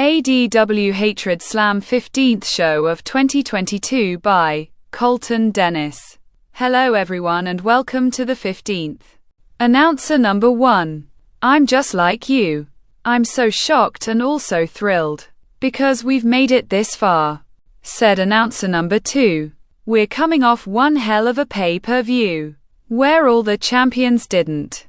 ADW Hatred Slam 15th show of 2022 by Colton Dennis. Hello everyone and welcome to the 15th. Announcer number 1. I'm just like you. I'm so shocked and also thrilled. Because we've made it this far. Said announcer number 2. We're coming off one hell of a pay-per-view. Where all the champions didn't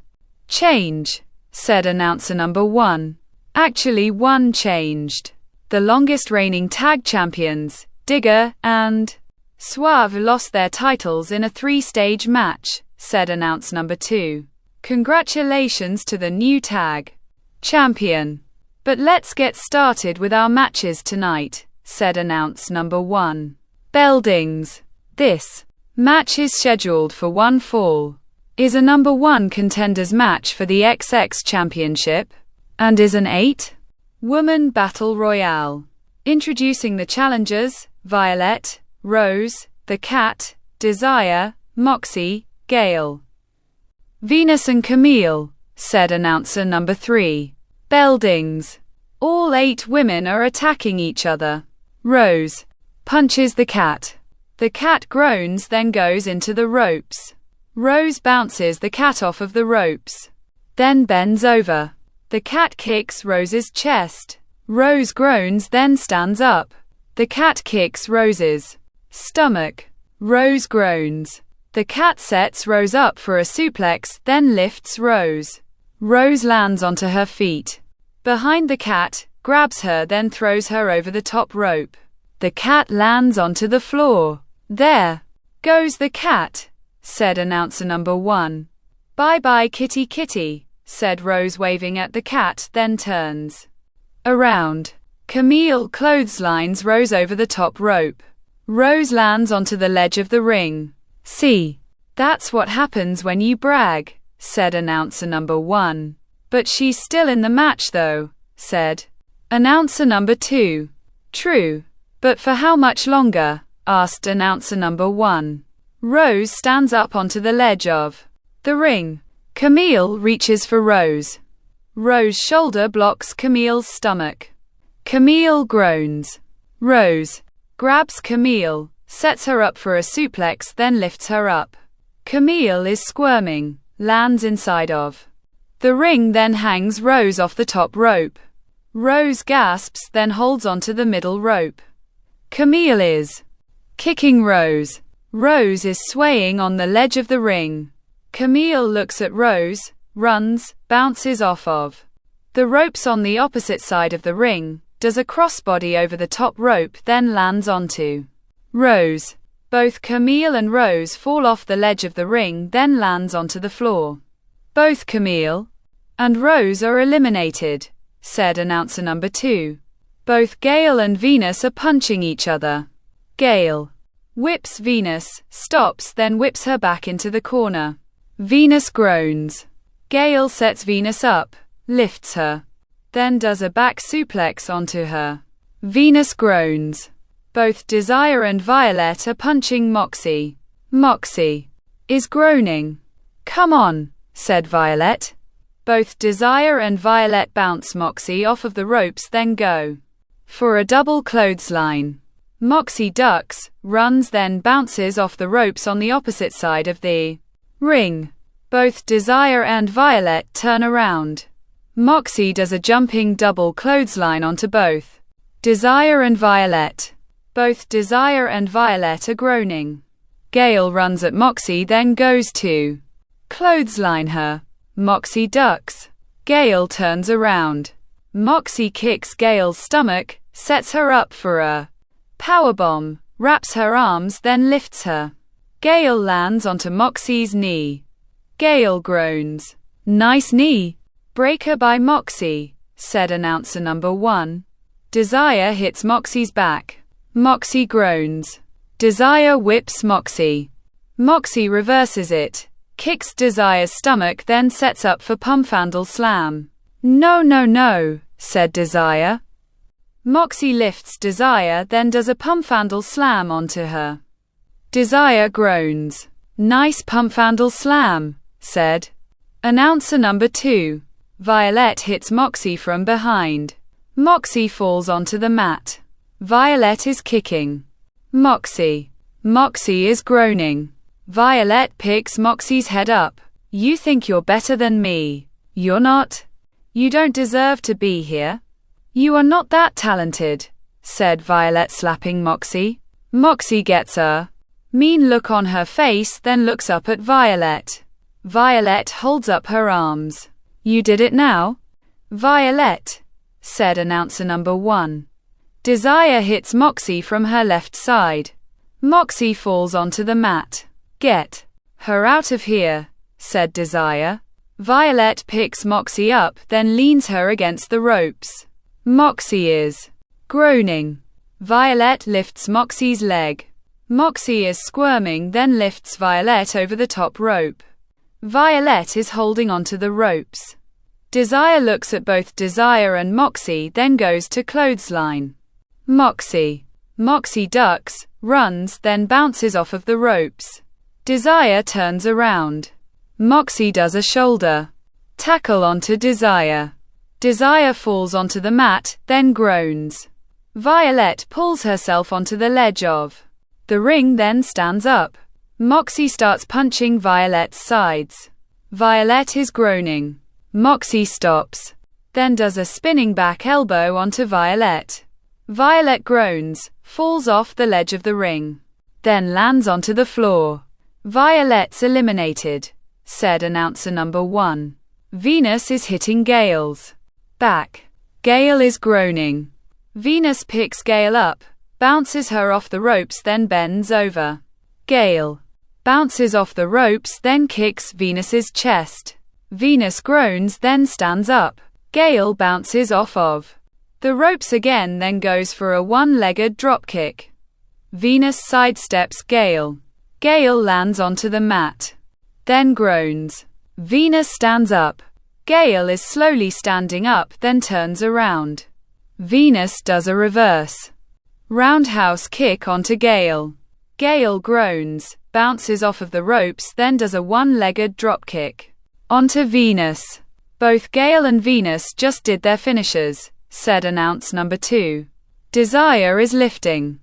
change. Said announcer number 1. Actually one changed. The longest reigning tag champions, Digger and Suave, lost their titles in a 3-stage match, said announcer number 2. Congratulations to the new tag champion. But let's get started with our matches tonight, said announcer number 1. Beldings. This match is scheduled for one fall. Is a number 1 contenders match for the XX Championship. And is an 8-woman battle royale. Introducing the challengers: Violet, Rose, the Cat, Desire, Moxie, Gale, Venus and Camille, said announcer number 3. Beldings. All 8 women are attacking each other. Rose punches the Cat. The Cat groans, then goes into the ropes. Rose bounces the Cat off of the ropes, then bends over. The Cat kicks Rose's chest. Rose groans, then stands up. The Cat kicks Rose's stomach. Rose groans. The Cat sets Rose up for a suplex, then lifts Rose. Rose lands onto her feet. Behind the Cat, grabs her, then throws her over the top rope. The Cat lands onto the floor. There goes the Cat, said announcer number 1. Bye-bye kitty kitty, said Rose, waving at the Cat, then turns around. Camille clotheslines Rose over the top rope. Rose lands onto the ledge of the ring. See, that's what happens when you brag, said announcer number 1. But she's still in the match though, said announcer number 2. True. But for how much longer? Asked announcer number 1. Rose stands up onto the ledge of the ring. Camille reaches for Rose. Rose's shoulder blocks Camille's stomach. Camille groans. Rose grabs Camille, sets her up for a suplex, then lifts her up. Camille is squirming, lands inside of the ring, then hangs Rose off the top rope. Rose gasps, then holds onto the middle rope. Camille is kicking Rose. Rose is swaying on the ledge of the ring. Camille looks at Rose, runs, bounces off of the ropes on the opposite side of the ring, does a crossbody over the top rope, then lands onto Rose. Both Camille and Rose fall off the ledge of the ring, then lands onto the floor. Both Camille and Rose are eliminated, said announcer number 2. Both Gale and Venus are punching each other. Gale whips Venus, stops, then whips her back into the corner. Venus groans. Gale sets Venus up, lifts her, then does a back suplex onto her. Venus groans. Both Desire and Violet are punching Moxie. Moxie is groaning. Come on, said Violet. Both Desire and Violet bounce Moxie off of the ropes, then go for a double clothesline. Moxie ducks, runs, then bounces off the ropes on the opposite side of the ring. Both Desire and Violet turn around. Moxie does a jumping double clothesline onto both Desire and Violet. Both Desire and Violet are groaning. Gale runs at Moxie, then goes to clothesline her. Moxie ducks. Gale turns around. Moxie kicks Gale's stomach, sets her up for a powerbomb, wraps her arms, then lifts her. Gale lands onto Moxie's knee. Gale groans. Nice knee breaker by Moxie, said announcer number 1. Desire hits Moxie's back. Moxie groans. Desire whips Moxie. Moxie reverses it, kicks Desire's stomach, then sets up for pump-handle slam. No, no, no, said Desire. Moxie lifts Desire, then does a pump-handle slam onto her. Desire groans. Nice pump-handle slam, said announcer number 2. Violet hits Moxie from behind. Moxie falls onto the mat. Violet is kicking. Moxie. Moxie is groaning. Violet picks Moxie's head up. You think you're better than me. You're not. You don't deserve to be here. You are not that talented, said Violet, slapping Moxie. Moxie gets a mean look on her face, then looks up at Violet. Violet holds up her arms. You did it now? Violet, said announcer number 1. Desire hits Moxie from her left side. Moxie falls onto the mat. Get her out of here, said Desire. Violet picks Moxie up, then leans her against the ropes. Moxie is groaning. Violet lifts Moxie's leg. Moxie is squirming, then lifts Violet over the top rope. Violet is holding onto the ropes. Desire looks at both Desire and Moxie, then goes to clothesline. Moxie. Moxie ducks, runs, then bounces off of the ropes. Desire turns around. Moxie does a shoulder tackle onto Desire. Desire falls onto the mat, then groans. Violet pulls herself onto the ledge of the ring, then stands up. Moxie starts punching Violet's sides. Violet is groaning. Moxie stops, then does a spinning back elbow onto Violet. Violet groans, falls off the ledge of the ring, then lands onto the floor. Violet's eliminated, said announcer number 1. Venus is hitting Gale's back. Gale is groaning. Venus picks Gale up, bounces her off the ropes, then bends over. Gale bounces off the ropes, then kicks Venus's chest. Venus groans, then stands up. Gale bounces off of the ropes again, then goes for a one-legged dropkick. Venus sidesteps Gale. Gale lands onto the mat, then groans. Venus stands up. Gale is slowly standing up, then turns around. Venus does a reverse roundhouse kick onto Gale. Gale groans, bounces off of the ropes, then does a one-legged dropkick onto Venus. Both Gale and Venus just did their finishers, said announce number 2. Desire is lifting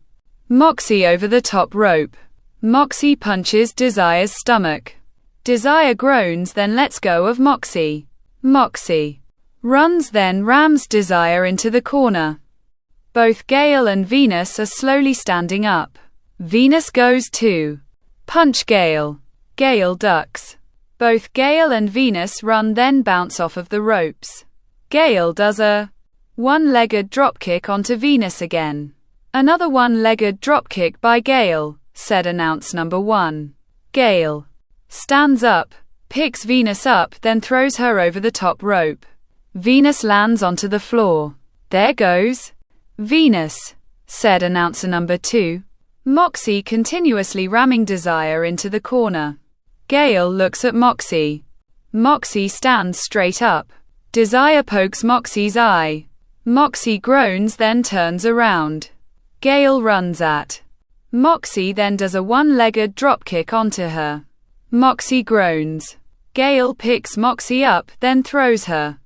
Moxie over the top rope. Moxie punches Desire's stomach. Desire groans, then lets go of Moxie. Moxie runs, then rams Desire into the corner. Both Gale and Venus are slowly standing up. Venus goes to punch Gale. Gale ducks. Both Gale and Venus run, then bounce off of the ropes. Gale does a one-legged dropkick onto Venus again. Another one-legged dropkick by Gale, said announce number 1. Gale stands up, picks Venus up, then throws her over the top rope. Venus lands onto the floor. There goes Venus, said announcer number 2. Moxie continuously ramming Desire into the corner. Gale looks at Moxie. Moxie stands straight up. Desire pokes Moxie's eye. Moxie groans, then turns around. Gale runs at Moxie, then does a one-legged dropkick onto her. Moxie groans. Gale picks Moxie up, then throws her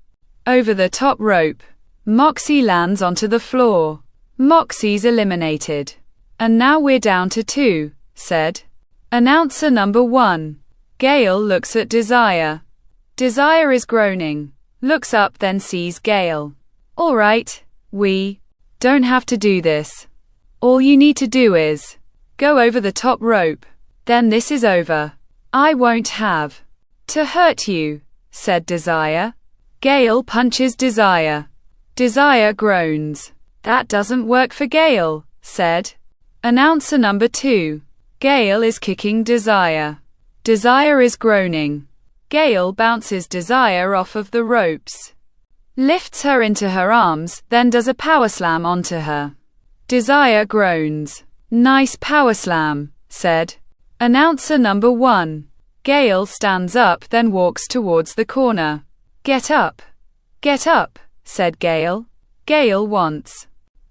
over the top rope. Moxie lands onto the floor. Moxie's eliminated. And now we're down to 2, said announcer number 1. Gale looks at Desire. Desire is groaning. Looks up, then sees Gale. All right, we don't have to do this. All you need to do is go over the top rope. Then this is over. I won't have to hurt you, said Desire. Gale punches Desire. Desire groans. That doesn't work for Gale, said announcer number 2. Gale is kicking Desire. Desire is groaning. Gale bounces Desire off of the ropes, lifts her into her arms, then does a power slam onto her. Desire groans. Nice power slam, said announcer number 1. Gale stands up, then walks towards the corner. Get up, said Gale. Gale wants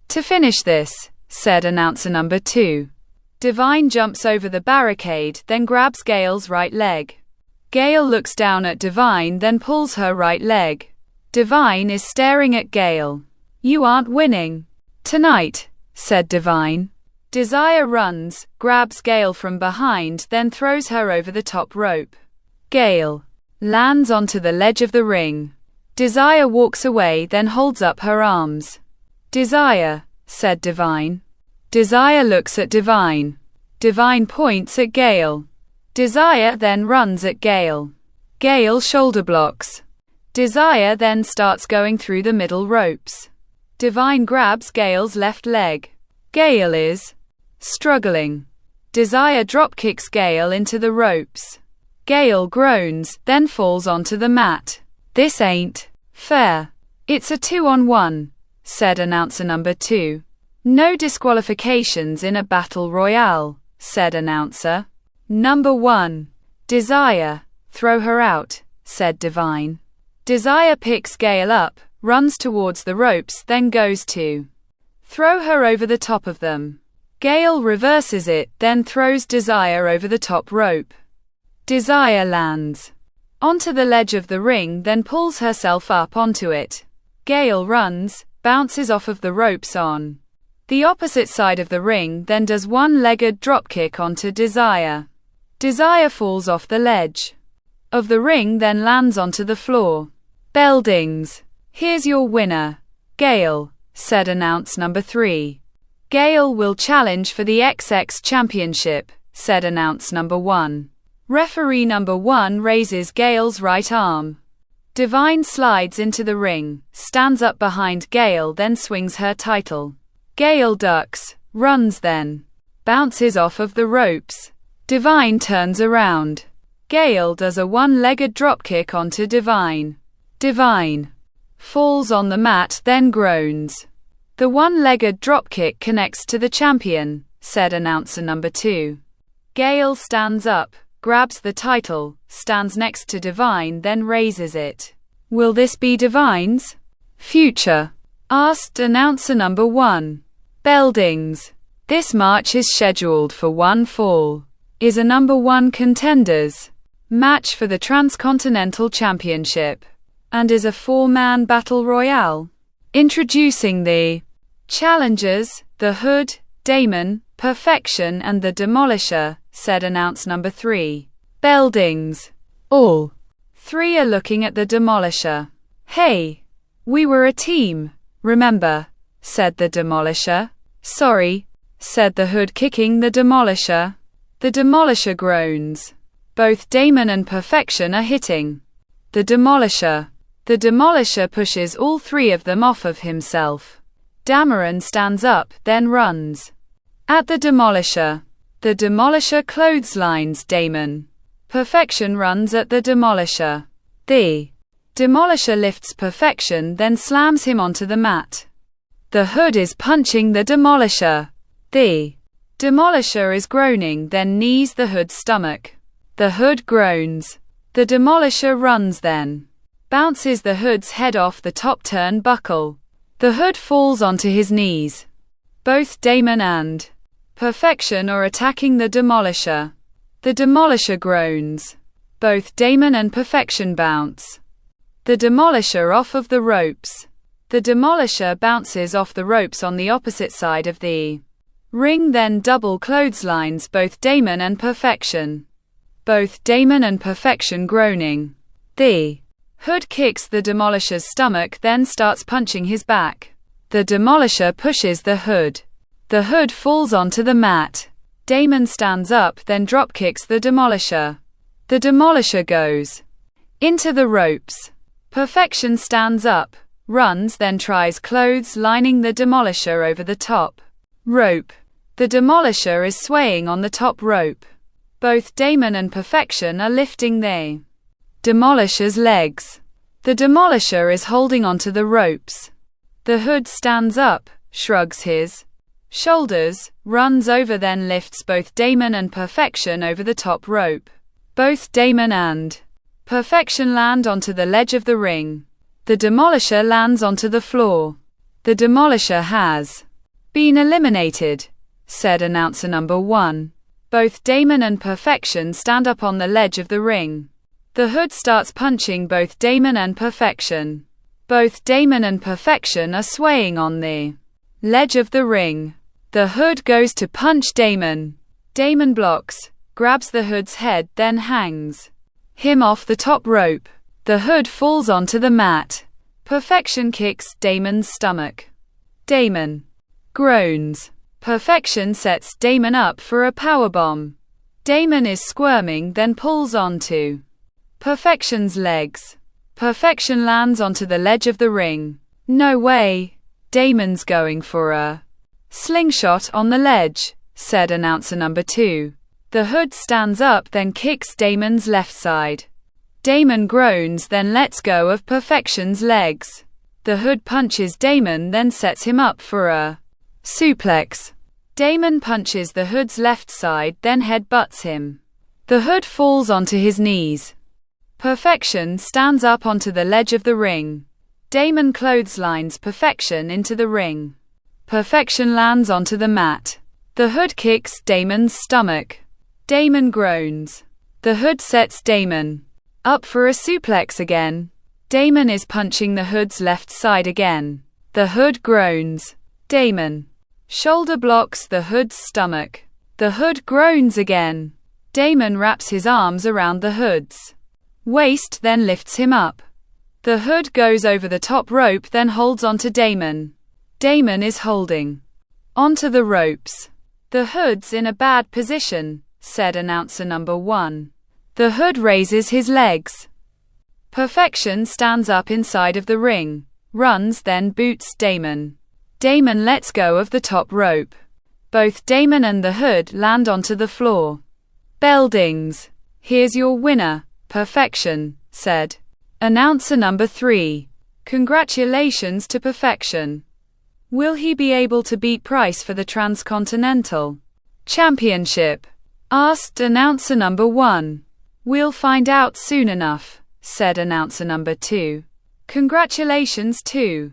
to finish this, said announcer number 2. Divine jumps over the barricade, then grabs Gale's right leg. Gale looks down at Divine, then pulls her right leg. Divine is staring at Gale. You aren't winning tonight, said Divine. Desire runs, grabs Gale from behind, then throws her over the top rope. Gale lands onto the ledge of the ring. Desire walks away, then holds up her arms. Desire, said Divine. Desire looks at Divine. Divine points at Gale. Desire then runs at Gale. Gale shoulder blocks. Desire then starts going through the middle ropes. Divine grabs Gale's left leg. Gale is struggling. Desire dropkicks Gale into the ropes. Gale groans, then falls onto the mat. This ain't fair. It's a 2-on-1, said announcer number 2. No disqualifications in a battle royale, said announcer number 1. Desire, throw her out, said Divine. Desire picks Gale up, runs towards the ropes, then goes to throw her over the top of them. Gale reverses it, then throws Desire over the top rope. Desire lands onto the ledge of the ring, then pulls herself up onto it. Gale runs, bounces off of the ropes on the opposite side of the ring, then does one-legged dropkick onto Desire. Desire falls off the ledge of the ring, then lands onto the floor. Bell dings. Here's your winner, Gale, said announce number 3. Gale will challenge for the XX Championship, said announce number 1. Referee number 1 raises Gale's right arm. Divine slides into the ring, stands up behind Gale, then swings her title. Gale ducks, runs, then bounces off of the ropes. Divine turns around. Gale does a one-legged dropkick onto Divine. Divine falls on the mat, then groans. The one-legged dropkick connects to the champion, said announcer number 2. Gale stands up, grabs the title, stands next to Divine, then raises it. Will this be Divine's future? Asked announcer number 1. Bell dings. This match is scheduled for one fall. Is a number 1 contenders match for the Transcontinental Championship and is a 4-man battle royale. Introducing the challengers, the Hood, Damon, Perfection and the Demolisher, said announce number 3. Bell dings. All 3 are looking at the Demolisher. Hey, we were a team, remember, said the Demolisher. Sorry, said the Hood, kicking the Demolisher. The Demolisher groans. Both Damon and Perfection are hitting the Demolisher. The Demolisher pushes all 3 of them off of himself. Dameron stands up, then runs at the Demolisher. The Demolisher clotheslines Damon. Perfection runs at the Demolisher. The Demolisher lifts Perfection, then slams him onto the mat. The Hood is punching the Demolisher. The Demolisher is groaning, then knees the Hood's stomach. The Hood groans. The Demolisher runs, then bounces the Hood's head off the top turnbuckle. The Hood falls onto his knees. Both Damon and Perfection are attacking the Demolisher. The Demolisher groans. Both Damon and Perfection bounce the Demolisher off of the ropes. The Demolisher bounces off the ropes on the opposite side of the ring, then double clotheslines both Damon and Perfection. Both Damon and Perfection groaning. The Hood kicks the Demolisher's stomach, then starts punching his back. The Demolisher pushes the Hood. The Hood falls onto the mat. Damon stands up, then dropkicks the Demolisher. The Demolisher goes into the ropes. Perfection stands up, runs, then tries clotheslining the Demolisher over the top rope. The Demolisher is swaying on the top rope. Both Damon and Perfection are lifting the Demolisher's legs. The Demolisher is holding onto the ropes. The Hood stands up, shrugs his shoulders, runs over, then lifts both Damon and Perfection over the top rope. Both Damon and Perfection land onto the ledge of the ring. The Demolisher lands onto the floor. The Demolisher has been eliminated, said announcer number 1. Both Damon and Perfection stand up on the ledge of the ring. The Hood starts punching both Damon and Perfection. Both Damon and Perfection are swaying on the ledge of the ring. The Hood goes to punch Damon. Damon blocks, grabs the Hood's head, then hangs him off the top rope. The Hood falls onto the mat. Perfection kicks Damon's stomach. Damon groans. Perfection sets Damon up for a powerbomb. Damon is squirming, then pulls onto Perfection's legs. Perfection lands onto the ledge of the ring. No way. Damon's going for a slingshot on the ledge, said announcer number 2. The Hood stands up, then kicks Damon's left side. Damon groans, then lets go of Perfection's legs. The Hood punches Damon, then sets him up for a suplex. Damon punches the Hood's left side, then headbutts him. The Hood falls onto his knees. Perfection stands up onto the ledge of the ring. Damon clotheslines Perfection into the ring. Perfection lands onto the mat. The Hood kicks Damon's stomach. Damon groans. The Hood sets Damon up for a suplex again. Damon is punching the Hood's left side again. The Hood groans. Damon shoulder blocks the Hood's stomach. The Hood groans again. Damon wraps his arms around the Hood's waist, then lifts him up. The Hood goes over the top rope, then holds onto Damon. Damon is holding onto the ropes. The Hood's in a bad position, said announcer number 1. The Hood raises his legs. Perfection stands up inside of the ring, runs, then boots Damon. Damon lets go of the top rope. Both Damon and the Hood land onto the floor. Bell dings. Here's your winner, Perfection, said announcer number 3. Congratulations to Perfection. Will he be able to beat Price for the Transcontinental Championship? Asked announcer number 1. We'll find out soon enough, said announcer number 2. Congratulations to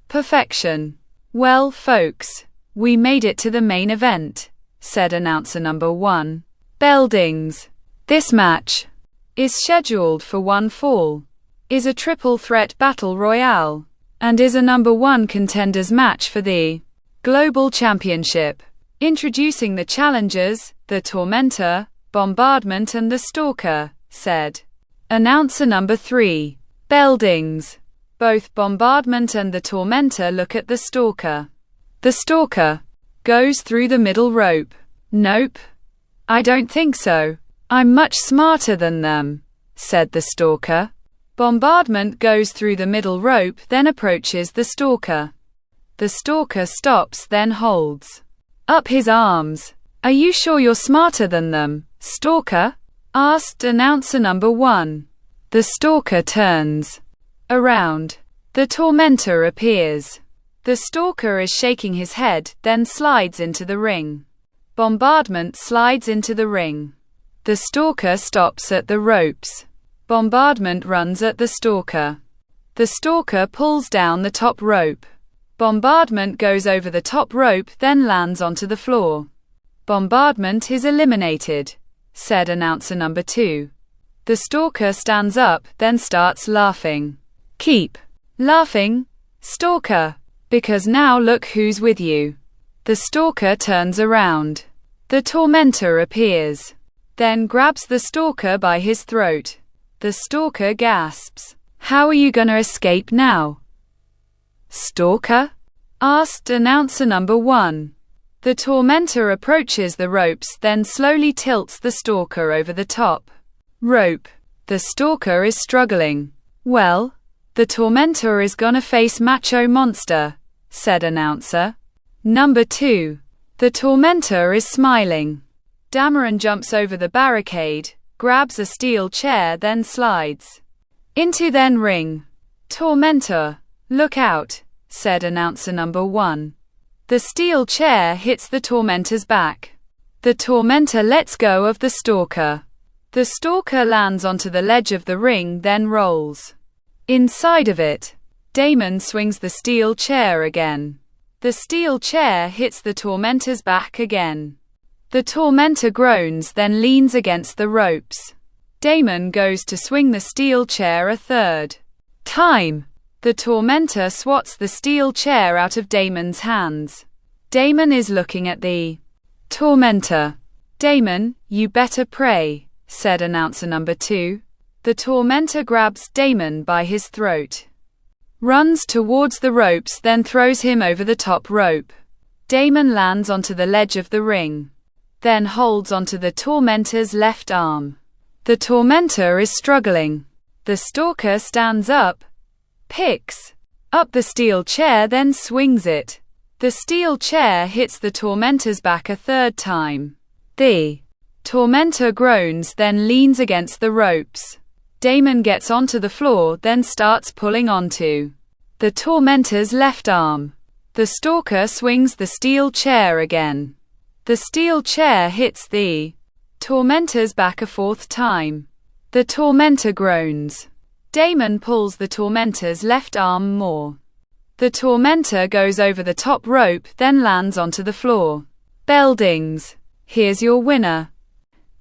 Perfection. Well, folks, we made it to the main event, said announcer number 1. Bell dings. This match is scheduled for one fall, is a triple threat battle royale, and is a number 1 contenders match for the Global Championship. Introducing the challengers, the Tormentor, Bombardment and the Stalker, said announcer number 3. Bell dings. Both Bombardment and the Tormentor look at the Stalker. The Stalker goes through the middle rope. Nope. I don't think so. I'm much smarter than them, said the Stalker. Bombardment goes through the middle rope, then approaches the Stalker. The Stalker stops, then holds up his arms. Are you sure you're smarter than them, Stalker? Asked announcer number 1. The Stalker turns around. The Tormentor appears. The Stalker is shaking his head, then slides into the ring. Bombardment slides into the ring. The Stalker stops at the ropes. Bombardment runs at the Stalker. The Stalker pulls down the top rope. Bombardment goes over the top rope, then lands onto the floor. Bombardment is eliminated, said announcer number 2. The Stalker stands up, then starts laughing. Keep laughing, Stalker, because now look who's with you. The Stalker turns around. The Tormentor appears, then grabs the Stalker by his throat. The Stalker gasps. How are you gonna escape now, Stalker? Asked announcer number 1. The Tormentor approaches the ropes, then slowly tilts the Stalker over the top rope. The Stalker is struggling. Well, the Tormentor is gonna face Macho Monster, said announcer number 2. The Tormentor is smiling. Dameron jumps over the barricade, grabs a steel chair, then slides into the ring. Tormentor, look out, said announcer number 1. The steel chair hits the Tormentor's back. The Tormentor lets go of the Stalker. The Stalker lands onto the ledge of the ring, then rolls inside of it. Damon swings the steel chair again. The steel chair hits the Tormentor's back again. The Tormentor groans, then leans against the ropes. Damon goes to swing the steel chair a third time. The tormentor swats the steel chair out of Damon's hands. Damon is looking at the tormentor. Damon, you better pray, said announcer number 2. The tormentor grabs Damon by his throat, runs towards the ropes, then throws him over the top rope. Damon lands onto the ledge of the ring, then holds onto the tormentor's left arm. The tormentor is struggling. The stalker stands up, picks up the steel chair, then swings it. The steel chair hits the tormentor's back a third time. The tormentor groans, then leans against the ropes. Damon gets onto the floor, then starts pulling onto the tormentor's left arm. The stalker swings the steel chair again. The steel chair hits the tormentor's back a fourth time. The tormentor groans. Damon pulls the tormentor's left arm more. The tormentor goes over the top rope, then lands onto the floor. Bell dings. Here's your winner,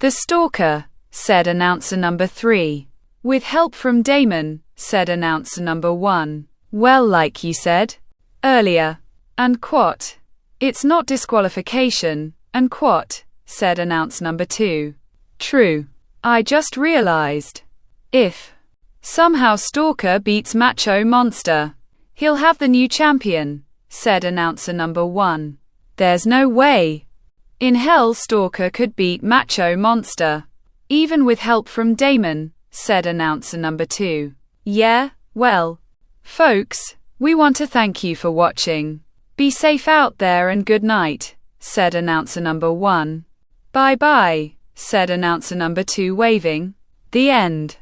the stalker, said announcer number 3. With help from Damon, said announcer number 1. Well, like you said earlier. And quat. It's not disqualification, and quat, said announcer number 2. True. I just realized. If somehow Stalker beats Macho Monster, he'll have the new champion, said announcer number 1. There's no way in hell Stalker could beat Macho Monster, even with help from Damon, said announcer number 2. Yeah, well, folks, we want to thank you for watching. Be safe out there and good night, said announcer number 1. Bye bye, said announcer number 2, waving. The end.